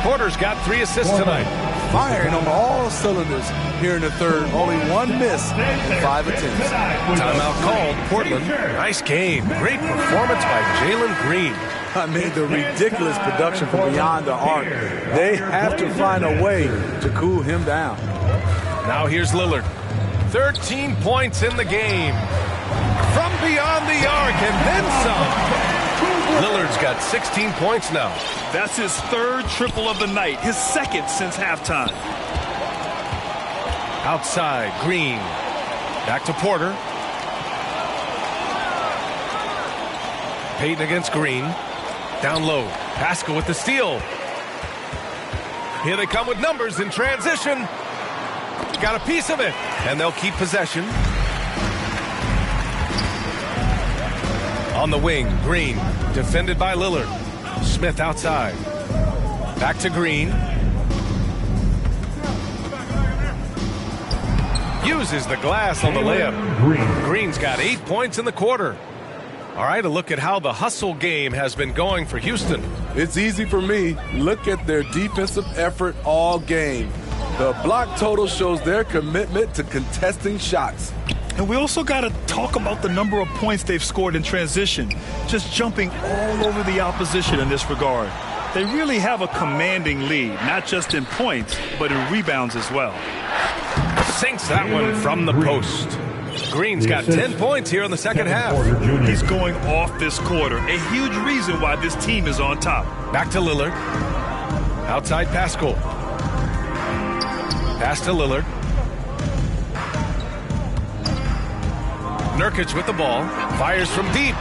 Speaker 9: Porter's got 3 assists tonight.
Speaker 12: Firing on all cylinders here in the third. Only 1 miss in 5 attempts.
Speaker 9: Timeout called. Portland. Nice game. Great performance by Jalen Green.
Speaker 12: I mean, the ridiculous production from beyond the arc. They have to find a way to cool him down.
Speaker 9: Now here's Lillard. 13 points in the game. From beyond the arc and then some. Lillard's got 16 points now.
Speaker 11: That's his 3rd triple of the night, his 2nd since halftime.
Speaker 9: Outside, Green. Back to Porter. Payton against Green. Down low. Pascal with the steal. Here they come with numbers in transition. Got a piece of it. And they'll keep possession. On the wing, Green. Defended by Lillard.
Speaker 15: Smith outside. Back to Green. Uses the glass on the layup. Green's got 8 points in the quarter. All right, a look at how the hustle game has been going for Houston.
Speaker 12: It's easy for me. Look at their defensive effort all game. The block total shows their commitment to contesting shots.
Speaker 11: And we also got to talk about the number of points they've scored in transition, just jumping all over the opposition in this regard. They really have a commanding lead, not just in points, but in rebounds as well.
Speaker 15: Sinks that one from the post. Green's got 10 points here in the second half.
Speaker 11: He's going off this quarter, a huge reason why this team is on top.
Speaker 15: Back to Lillard. Outside Pascal. Pass to Lillard. Nurkic with the ball. Fires from deep.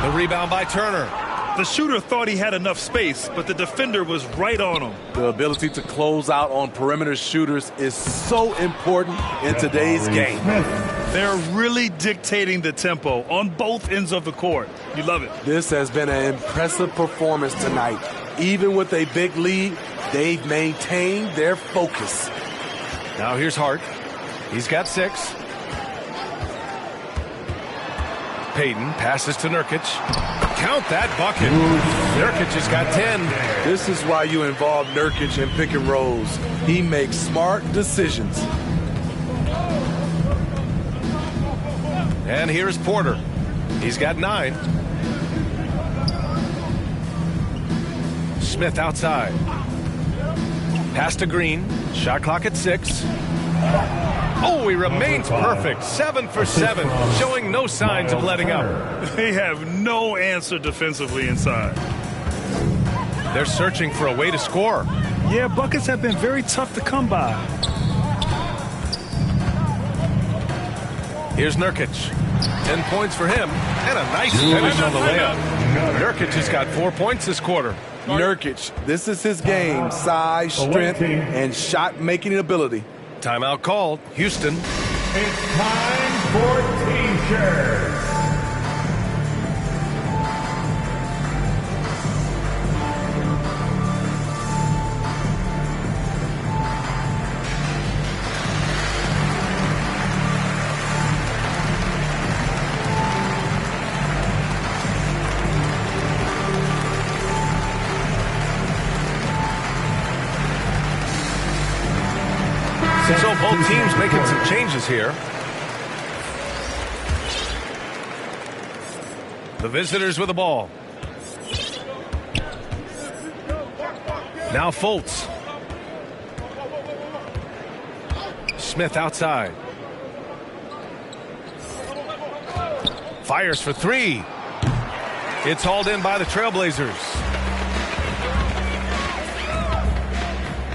Speaker 15: The rebound by Turner.
Speaker 11: The shooter thought he had enough space, but the defender was right on him.
Speaker 12: The ability to close out on perimeter shooters is so important in today's game.
Speaker 11: They're really dictating the tempo on both ends of the court. You love it.
Speaker 12: This has been an impressive performance tonight. Even with a big lead, they've maintained their focus.
Speaker 15: Now here's Hart. He's got 6. Payton passes to Nurkic. Count that bucket. Nurkic has got 10.
Speaker 12: This is why you involve Nurkic in pick and rolls. He makes smart decisions.
Speaker 15: And here's Porter. He's got 9. Smith outside. Pass to Green. Shot clock at 6. Oh, he remains perfect. 7 for 7, showing no signs of letting up.
Speaker 11: They have no answer defensively inside.
Speaker 15: They're searching for a way to score.
Speaker 11: Yeah, buckets have been very tough to come by.
Speaker 15: Here's Nurkic. 10 points for him, and a nice finish on the layup. Nurkic has got 4 points this quarter.
Speaker 12: Nurkic, this is his game. Size, strength, and shot-making ability.
Speaker 15: Timeout called. Houston.
Speaker 13: It's time for T-shirts.
Speaker 15: So both teams making some changes here. The visitors with the ball. Now Fultz. Smith outside. Fires for 3. It's hauled in by the Trailblazers.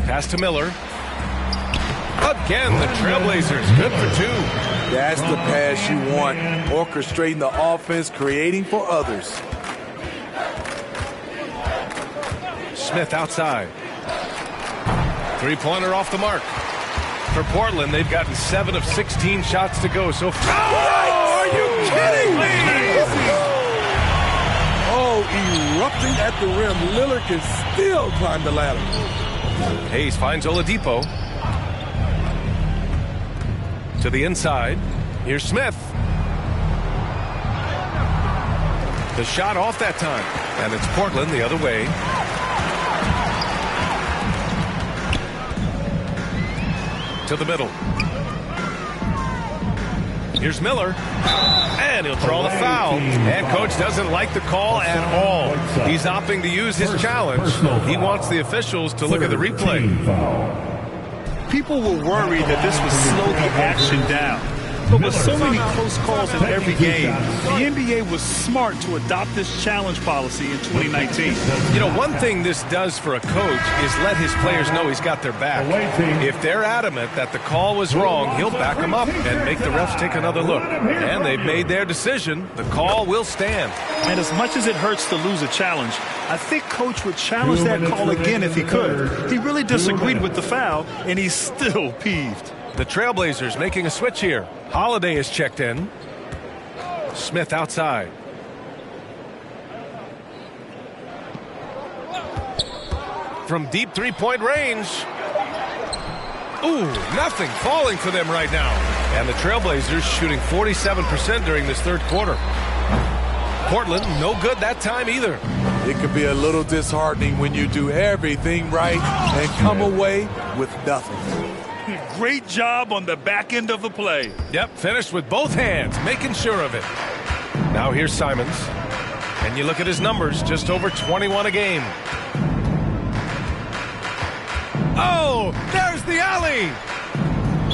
Speaker 15: Pass to Miller. Again, the Trailblazers, good for 2.
Speaker 12: That's the pass you want. Orchestrating the offense, creating for others.
Speaker 15: Smith outside. 3-pointer off the mark. For Portland, they've gotten 7 of 16 shots to go so far. Oh, are you kidding me?
Speaker 12: Oh, erupting at the rim. Lillard can still climb the ladder.
Speaker 15: Hayes finds Oladipo. To the inside. Here's Smith. The shot off that time. And it's Portland the other way. To the middle. Here's Miller. And he'll draw the foul. And coach doesn't like the call at all. He's opting to use his challenge. He wants the officials to look at the replay.
Speaker 11: People were worried that this would slow the action down. But with so many close calls in every game, the NBA was smart to adopt this challenge policy in 2019.
Speaker 15: You know, one thing this does for a coach is let his players know he's got their back. If they're adamant that the call was wrong, he'll back them up and make the refs take another look. And they've made their decision. The call will stand.
Speaker 11: And as much as it hurts to lose a challenge, I think coach would challenge that call again if he could. He really disagreed with the foul, and he's still peeved.
Speaker 15: The Trailblazers making a switch here. Holiday is checked in. Smith outside. from deep three-point range. Ooh, nothing falling for them right now. And the Trailblazers shooting 47% during this third quarter. Portland, no good that time either.
Speaker 12: It could be a little disheartening when you do everything right and come away with nothing.
Speaker 11: Great job on the back end of the play.
Speaker 15: Yep, finished with both hands, making sure of it. Now here's Simons. And you look at his numbers, just over 21 a game. Oh, there's the alley.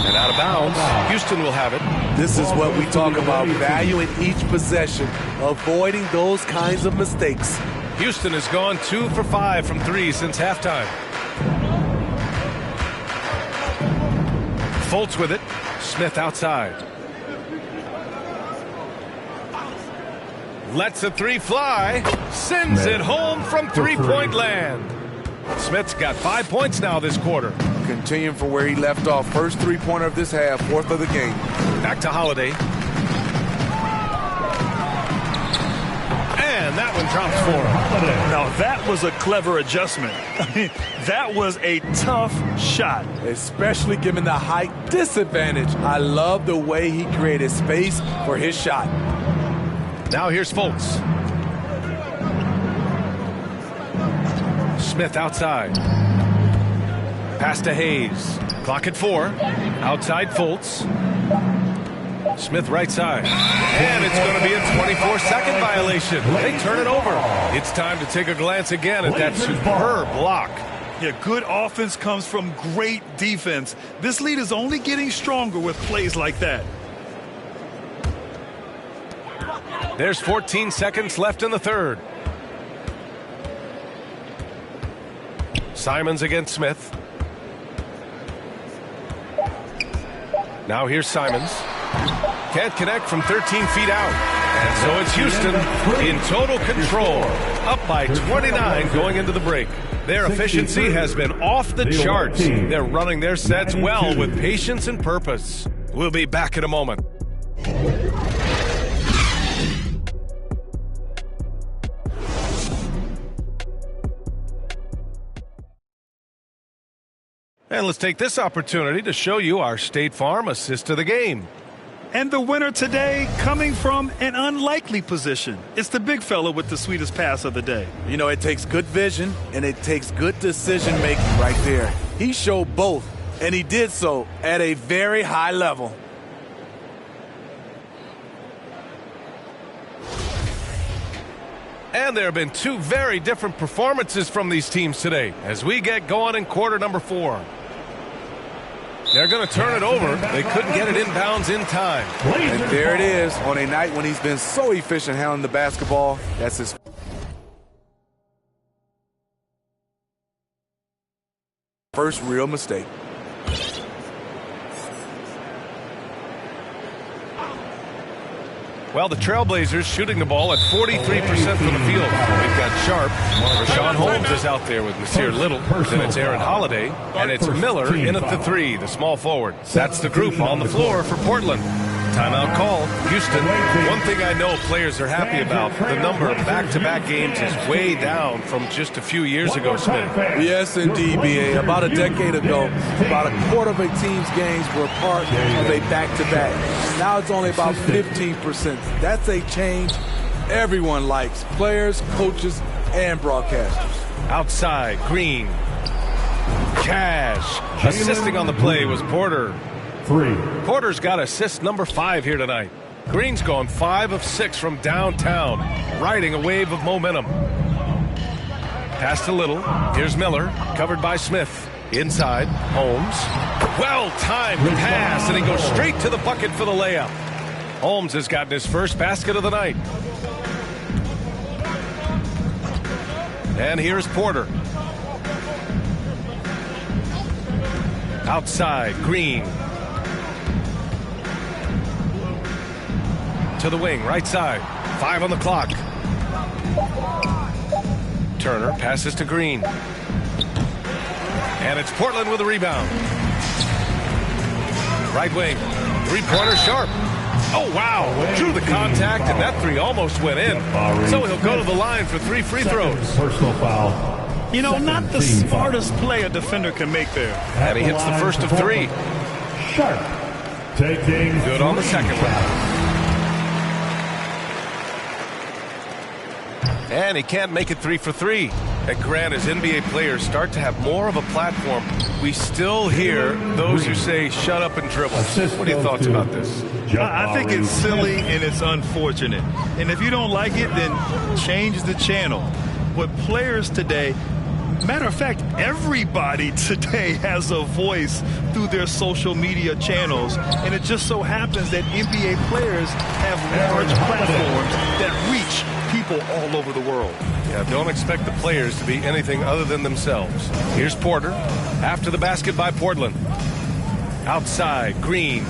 Speaker 15: And out of bounds, Houston will have it.
Speaker 12: This is what we talk about, valuing each possession, avoiding those kinds of mistakes.
Speaker 15: Houston has gone 2 for 5 from 3 since halftime. Fultz with it. Smith outside. Lets a three fly. Sends it home from three-point land. Smith's got 5 points now this quarter.
Speaker 12: Continuing from where he left off. First three-pointer of this half, fourth of the game.
Speaker 15: Back to Holiday. And that one drops for him.
Speaker 11: Now that was a clever adjustment. I mean, that was a tough shot.
Speaker 12: Especially given the height disadvantage. I love the way he created space for his shot.
Speaker 15: Now here's Fultz. Smith outside. Pass to Hayes. Clock at 4. Outside Fultz. Smith right side. And it's going to be a 24-second violation. They turn it over. It's time to take a glance again at that superb block.
Speaker 11: Yeah, good offense comes from great defense. This lead is only getting stronger with plays like that.
Speaker 15: There's 14 seconds left in the third. Simons against Smith. Now here's Simons. Can't connect from 13 feet out. And so it's Houston in total control. Up by 29 going into the break. Their efficiency has been off the charts. They're running their sets well with patience and purpose. We'll be back in a moment. And let's take this opportunity to show you our State Farm assist of the game.
Speaker 11: And the winner today coming from an unlikely position. It's the big fella with the sweetest pass of the day.
Speaker 12: You know, it takes good vision and it takes good decision making right there. He showed both, and he did so at a very high level.
Speaker 15: And there have been two very different performances from these teams today as we get going in quarter number 4. They're going to turn it over. They couldn't get it inbounds in time.
Speaker 12: And there it is on a night when he's been so efficient handling the basketball. That's his first real mistake.
Speaker 15: Well, the Trailblazers shooting the ball at 43% from the field. We've got Sharp. Rashawn Holmes is out there with Nasir Little. Then it's Aaron Holiday. And it's Miller in at the 3, the small forward. That's the group on the floor for Portland. Timeout called. Houston. One thing I know players are happy about, the number of back-to-back games is way down from just a few years ago, Smith.
Speaker 12: Yes, indeed, B.A. About a decade ago, about a quarter of a team's games were part of a back-to-back. Now it's only about 15%. That's a change everyone likes, players, coaches, and broadcasters.
Speaker 15: Outside, Green. Cash. Assisting on the play was Porter.
Speaker 13: 3.
Speaker 15: Porter's got assist number 5 here tonight. Green's gone 5 of 6 from downtown, riding a wave of momentum. Pass to Little. Here's Miller, covered by Smith. Inside, Holmes. Well-timed pass, and he goes straight to the bucket for the layup. Holmes has gotten his first basket of the night. And here's Porter. Outside, Green. To the wing, right side. 5 on the clock. Turner passes to Green. And it's Portland with a rebound. Right wing. Three-pointer Sharp. Oh, wow. Drew the contact, and that 3 almost went in. So he'll go to the line for 3 free throws.
Speaker 13: Personal foul.
Speaker 11: You know, not the smartest play a defender can make there.
Speaker 15: And he hits the first of three.
Speaker 13: Sharp. Taking
Speaker 15: good on the second one. And he can't make it 3 for 3. And Grant, as NBA players start to have more of a platform, we still hear those who say, shut up and dribble. What are your thoughts about this?
Speaker 11: I think it's silly and it's unfortunate. And if you don't like it, then change the channel. But players today, matter of fact, everybody today has a voice through their social media channels. And it just so happens that NBA players have large platforms that reach people all over the world.
Speaker 15: Yeah, don't expect the players to be anything other than themselves. Here's Porter after the basket by Portland. Outside, Green.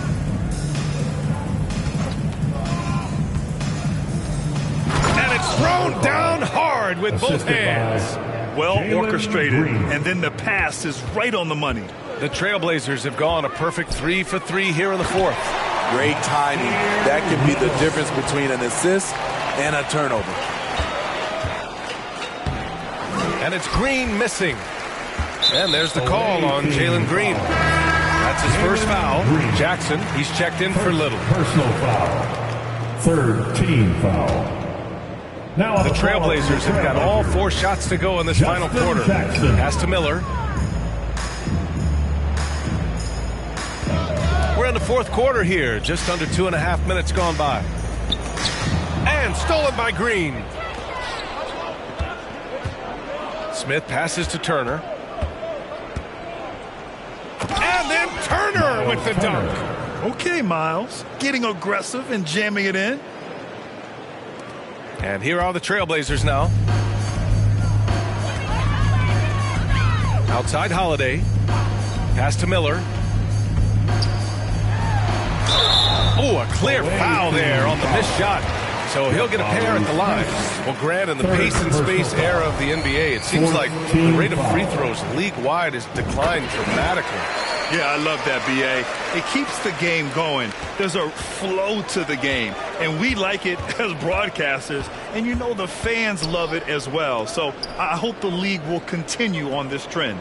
Speaker 15: And it's thrown down hard with both hands.
Speaker 11: Well orchestrated, and then the pass is right on the money.
Speaker 15: The Trailblazers have gone a perfect 3 for 3 here in the fourth.
Speaker 12: Great timing. That could be the difference between an assist and a turnover.
Speaker 15: And it's Green missing. And there's the call on Jalen Green. That's his first foul. Jackson, he's checked in for Little.
Speaker 13: Personal foul. Third team foul. Now
Speaker 15: the Trailblazers have got all 4 shots to go in this final quarter. Pass to Miller. We're in the fourth quarter here. Just under 2.5 minutes gone by. And stolen by Green. Smith passes to Turner. And then Turner with the dunk.
Speaker 11: Okay, Miles. Getting aggressive and jamming it in.
Speaker 15: And here are the Trailblazers now. Outside Holiday. Pass to Miller. Oh, a clear foul there on the missed shot. So he'll get a pair at the line. Well, Grant, in the pace and space era of the NBA, it seems like the rate of free throws league-wide has declined dramatically.
Speaker 11: Yeah, I love that, B.A. It keeps the game going. There's a flow to the game, and we like it as broadcasters, and you know the fans love it as well. So I hope the league will continue on this trend.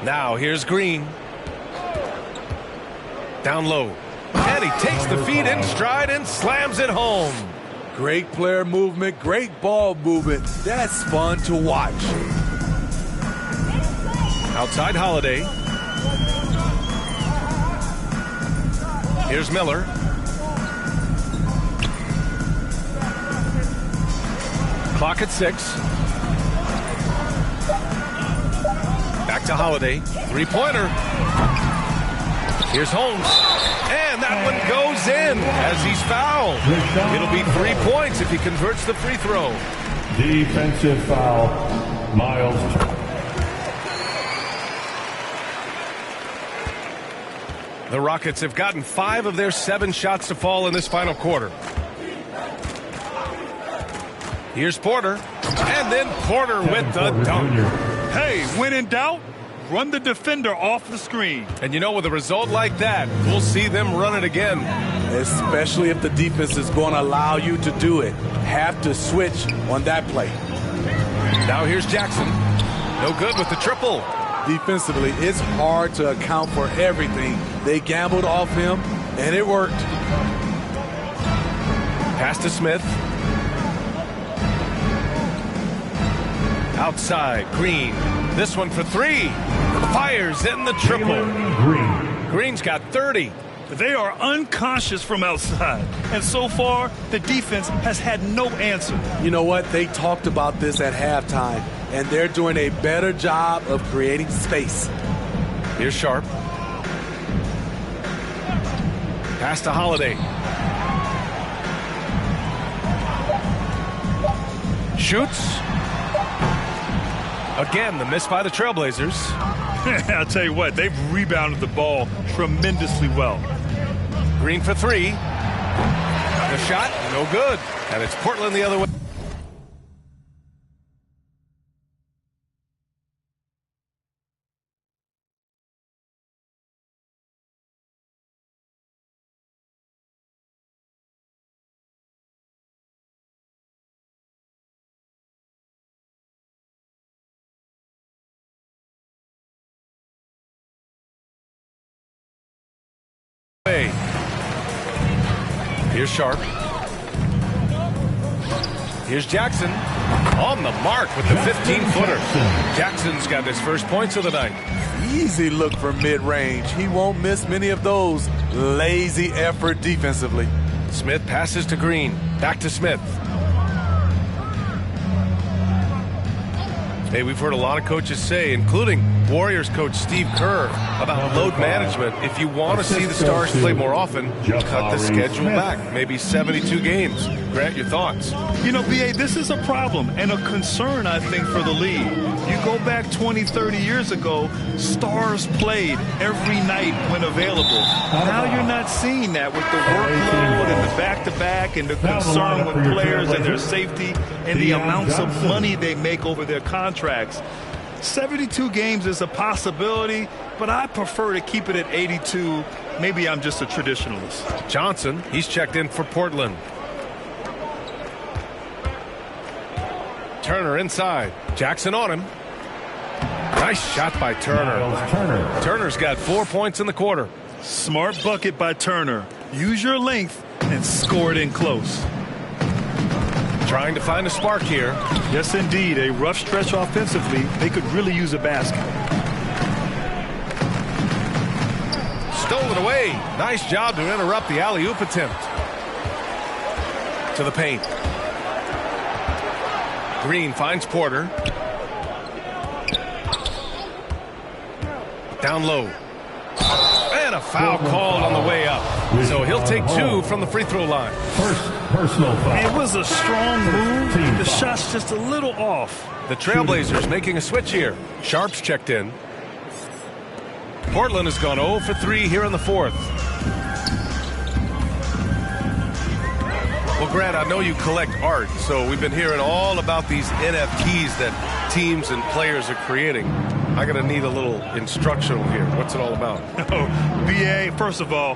Speaker 15: Now here's Green. Down low. And he takes the feed in stride and slams it home.
Speaker 12: Great player movement, great ball movement. That's fun to watch.
Speaker 15: Outside Holiday. Here's Miller. Clock at 6. Back to Holiday. Three-pointer. Here's Holmes. And that one goes in as he's fouled. It'll be 3 points if he converts the free throw.
Speaker 13: Defensive foul, Miles.
Speaker 15: The Rockets have gotten 5 of their 7 shots to fall in this final quarter. Here's Porter. And then Porter with the dunk.
Speaker 11: Hey, when in doubt, run the defender off the screen.
Speaker 15: And you know, with a result like that, we'll see them run it again.
Speaker 12: Especially if the defense is going to allow you to do it. Have to switch on that play.
Speaker 15: Now here's Jackson. No good with the triple.
Speaker 12: Defensively, it's hard to account for everything. They gambled off him, and it worked.
Speaker 15: Pass to Smith. Outside, Green. This one for 3. Fires in the triple. Green's got 30.
Speaker 11: They are unconscious from outside. And so far, the defense has had no answer.
Speaker 12: You know what? They talked about this at halftime, and they're doing a better job of creating space.
Speaker 15: Here's Sharp. Pass to Holiday. Shoots. Again, the miss by the Trailblazers.
Speaker 11: I'll tell you what, they've rebounded the ball tremendously well.
Speaker 15: Green for 3. The shot, no good. And it's Portland the other way. Here's Sharp. Here's Jackson on the mark with the 15-footer. Jackson's got his first points of the night.
Speaker 12: Easy look for mid-range. He won't miss many of those. Lazy effort defensively.
Speaker 15: Smith passes to Green. Back to Smith. Hey, we've heard a lot of coaches say, including Warriors coach Steve Kerr, about load management. If you want to see the Stars play more often, cut the schedule back. Maybe 72 games. Grant, your thoughts?
Speaker 11: You know, B.A., this is a problem and a concern, I think, for the league. You go back 20, 30 years ago, Stars played every night when available. Now you're not seeing that with the workload and the back-to-back and the concern with players and their safety and the amounts of money they make over their contracts. 72 games is a possibility, but I prefer to keep it at 82. Maybe I'm just a traditionalist.
Speaker 15: Johnson, he's checked in for Portland. Turner inside. Jackson on him. Nice shot by Turner. Turner's got 4 points in the quarter.
Speaker 11: Smart bucket by Turner. Use your length and score it in close.
Speaker 15: Trying to find a spark here.
Speaker 11: Yes, indeed. A rough stretch offensively. They could really use a basket.
Speaker 15: Stolen away. Nice job to interrupt the alley-oop attempt. To the paint. Green finds Porter. Down low. And a foul called on the way up. So he'll take 2 from the free throw line.
Speaker 13: First personal foul.
Speaker 11: It was a strong move. The shot's just a little off.
Speaker 15: The Trailblazers making a switch here. Sharp's checked in. Portland has gone 0 for 3 here in the fourth. Well, Grant, I know you collect art, so we've been hearing all about these NFTs that teams and players are creating. I'm going to need a little instructional here. What's it all about?
Speaker 11: Oh, BA, first of all,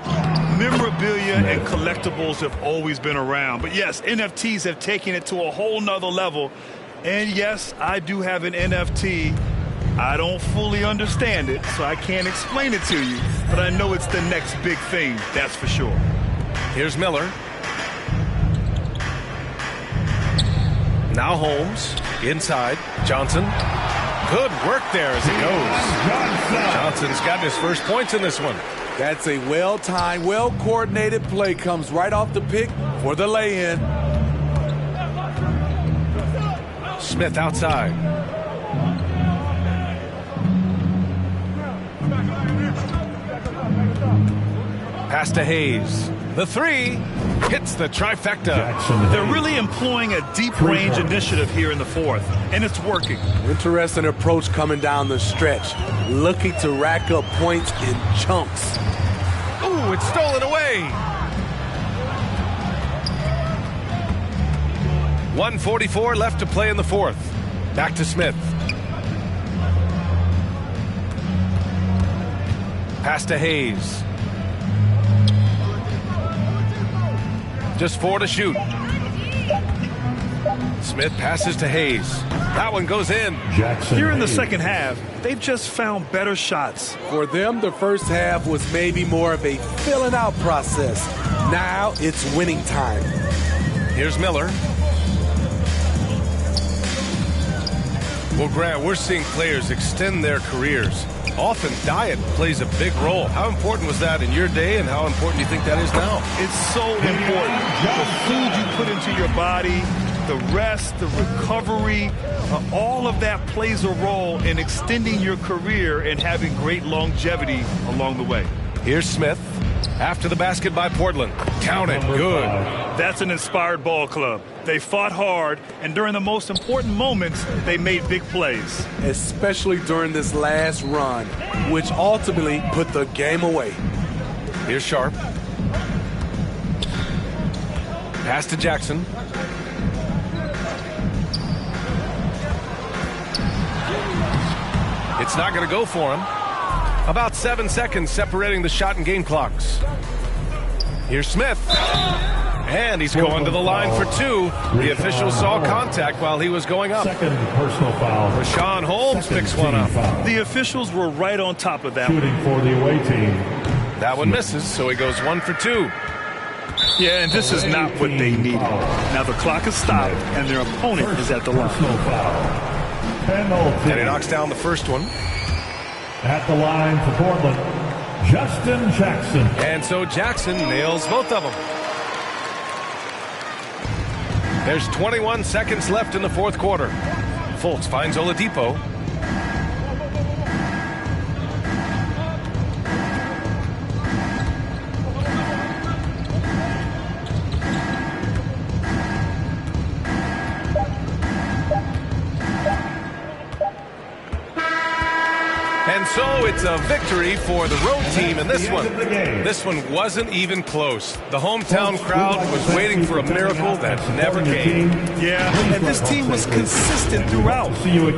Speaker 11: memorabilia and collectibles have always been around. But yes, NFTs have taken it to a whole nother level. And yes, I do have an NFT. I don't fully understand it, so I can't explain it to you. But I know it's the next big thing, that's for sure.
Speaker 15: Here's Miller. Now Holmes. Inside. Johnson. Good work there as it goes. Johnson's got his first points in this one.
Speaker 12: That's a well-timed, well-coordinated play. Comes right off the pick for the lay-in.
Speaker 15: Smith outside. Pass to Hayes. The 3 hits the trifecta.
Speaker 11: They're really employing a deep range initiative here in the fourth, and it's working.
Speaker 12: Interesting approach coming down the stretch. Looking to rack up points in chunks.
Speaker 15: Ooh, it's stolen away. 1:44 left to play in the fourth. Back to Smith. Pass to Hayes. Just 4 to shoot. Smith passes to Hayes. That one goes in.
Speaker 11: Here in the second half, they've just found better shots.
Speaker 12: For them, the first half was maybe more of a filling out process. Now it's winning time.
Speaker 15: Here's Miller. Well, Grant, we're seeing players extend their careers. Often diet plays a big role. How important was that in your day, and how important do you think that is now?
Speaker 11: It's so important. The food you put into your body, the rest, the recovery, all of that plays a role in extending your career and having great longevity along the way.
Speaker 15: Here's Smith. After the basket by Portland. Count it. Good.
Speaker 11: That's an inspired ball club. They fought hard, and during the most important moments, they made big plays.
Speaker 12: Especially during this last run, which ultimately put the game away.
Speaker 15: Here's Sharp. Pass to Jackson. It's not going to go for him. About 7 seconds separating the shot and game clocks. Here's Smith. And he's going to the line for 2. The official saw contact while he was going up.
Speaker 13: Second personal foul.
Speaker 15: Rashawn Holmes picks one up.
Speaker 11: The officials were right on top of that.
Speaker 13: Shooting for the away team.
Speaker 15: That one misses, so he goes 1 for 2.
Speaker 11: Yeah, and this is not what they needed. Now the clock is stopped, and their opponent is at the line.
Speaker 15: And he knocks down the first one.
Speaker 13: At the line for Portland, Justin Jackson.
Speaker 15: And so Jackson nails both of them. There's 21 seconds left in the fourth quarter. Fultz finds Oladipo. And so it's a victory for the road team in this one. This one wasn't even close. The hometown crowd was waiting for a miracle that never came.
Speaker 11: Yeah, and this team was consistent throughout.
Speaker 13: See you.